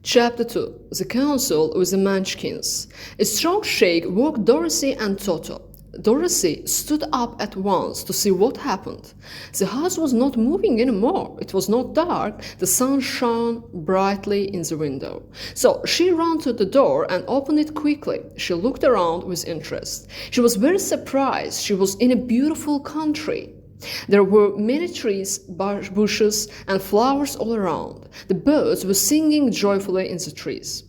Chapter 2. The Council with the Munchkins. A strong shake woke Dorothy and Toto. Dorothy stood up at once to see what happened. The house was not moving anymore. It was not dark. The sun shone brightly in the window. So she ran to the door and opened it quickly. She looked around with interest. She was very surprised. She was in a beautiful country. There were many trees, bushes, and flowers all around. The birds were singing joyfully in the trees.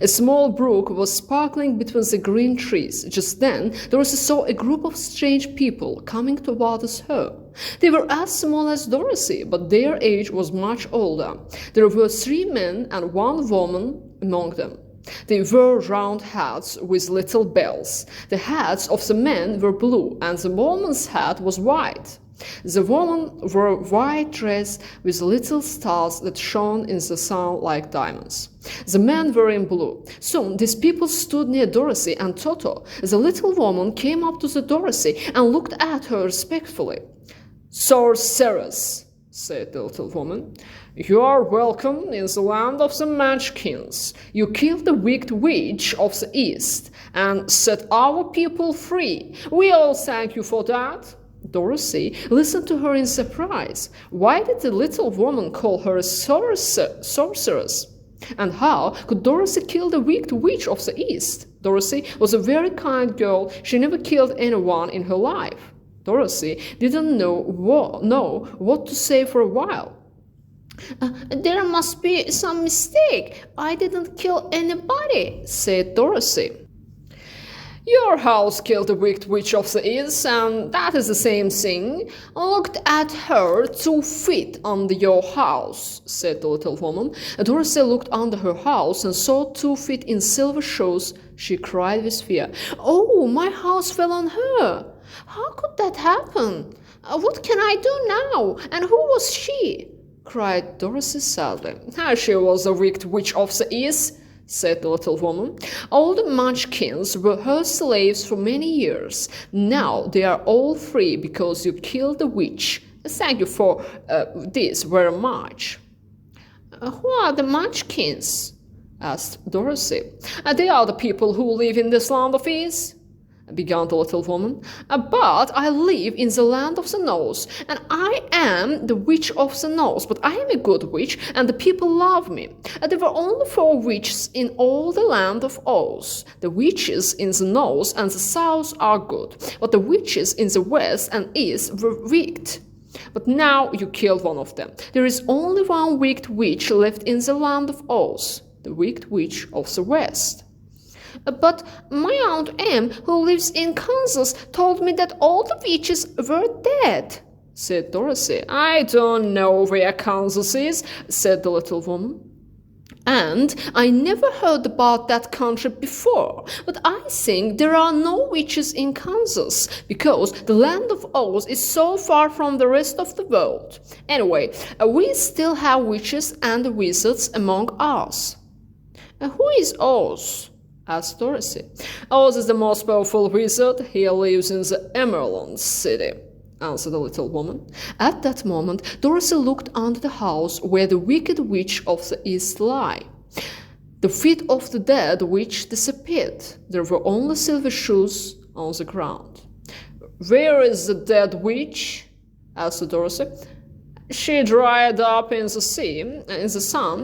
A small brook was sparkling between the green trees. Just then, Dorothy saw a group of strange people coming towards her. They were as small as Dorothy, but their age was much older. There were 3 men and 1 woman among them. They wore round hats with little bells. The hats of the men were blue, and the woman's hat was white. The woman wore a white dress with little stars that shone in the sun like diamonds. The men were in blue. Soon these people stood near Dorothy and Toto. The little woman came up to the Dorothy and looked at her respectfully. "Sorceress," said the little woman, "you are welcome in the land of the Munchkins. You killed the wicked witch of the East and set our people free. We all thank you for that." Dorothy listened to her in surprise. Why did the little woman call her a sorceress? And how could Dorothy kill the wicked witch of the East? Dorothy was a very kind girl. She never killed anyone in her life. Dorothy didn't know what to say for a while. "There must be some mistake. I didn't kill anybody," said Dorothy. "Your house killed the wicked witch of the East, and that is the same thing. Look at her 2 feet under your house," said the little woman. Dorothy looked under her house and saw 2 feet in silver shoes. She cried with fear. "Oh, my house fell on her! How could that happen? What can I do now? And who was she?" cried Dorothy sadly. "She was the wicked witch of the East," said the little woman. "All the Munchkins were her slaves for many years. Now they are all free because you killed the witch. Thank you for this very much." "Who are the Munchkins?" asked Dorothy. "They are the people who live in this land of Ease," began the little woman. "But I live in the land of the Nose, and I am the witch of the Nose, but I am a good witch, and the people love me. There were only 4 witches in all the land of Oz. The witches in the North and the South are good, but the witches in the West and East were wicked. But now you killed one of them. There is only one wicked witch left in the land of Oz, the wicked witch of the West." "But my Aunt Em, who lives in Kansas, told me that all the witches were dead," said Dorothy. "I don't know where Kansas is," said the little woman. "And I never heard about that country before. But I think there are no witches in Kansas, because the land of Oz is so far from the rest of the world. Anyway, we still have witches and wizards among us." "Who is Oz?" asked Dorothy. "Oz is the most powerful wizard. He lives in the Emerald City," answered the little woman. At that moment, Dorothy looked under the house where the wicked witch of the East lay. The feet of the dead witch disappeared. There were only silver shoes on the ground. "Where is the dead witch?" asked Dorothy. "She dried up in the sea, in the sun.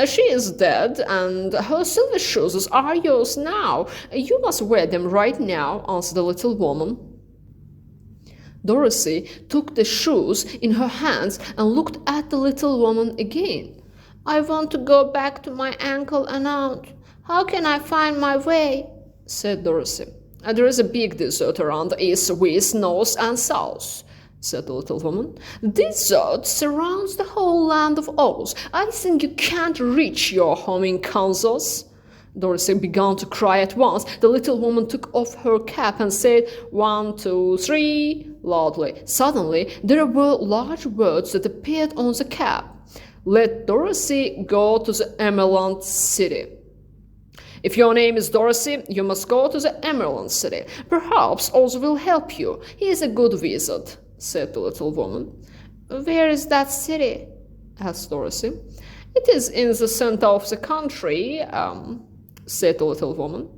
She is dead, and her silver shoes are yours now. You must wear them right now," answered the little woman. Dorothy took the shoes in her hands and looked at the little woman again. "I want to go back to my uncle and aunt. How can I find my way?" said Dorothy. "There is a big desert around the east, west, north, and south," said the little woman. "The desert surrounds the whole land of Oz. I think you can't reach your home in Kansas." Dorothy began to cry at once. The little woman took off her cap and said, "1, 2, 3, loudly. Suddenly, there were large words that appeared on the cap. "Let Dorothy go to the Emerald City." "If your name is Dorothy, you must go to the Emerald City. Perhaps Oz will help you. He is a good wizard," said the little woman. "Where is that city?" asked Dorothy. "It is in the center of the country," said the little woman.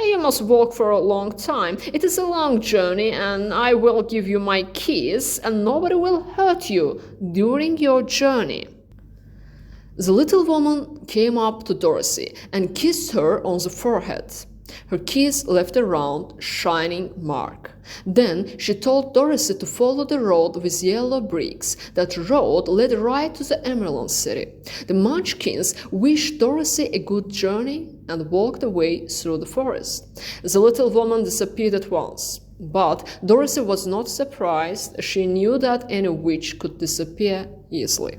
"You must walk for a long time. It is a long journey, and I will give you my keys, and nobody will hurt you during your journey." The little woman came up to Dorothy and kissed her on the forehead. Her kiss left a round, shining mark. Then she told Dorothy to follow the road with yellow bricks. That road led right to the Emerald City. The Munchkins wished Dorothy a good journey and walked away through the forest. The little woman disappeared at once. But Dorothy was not surprised. She knew that any witch could disappear easily.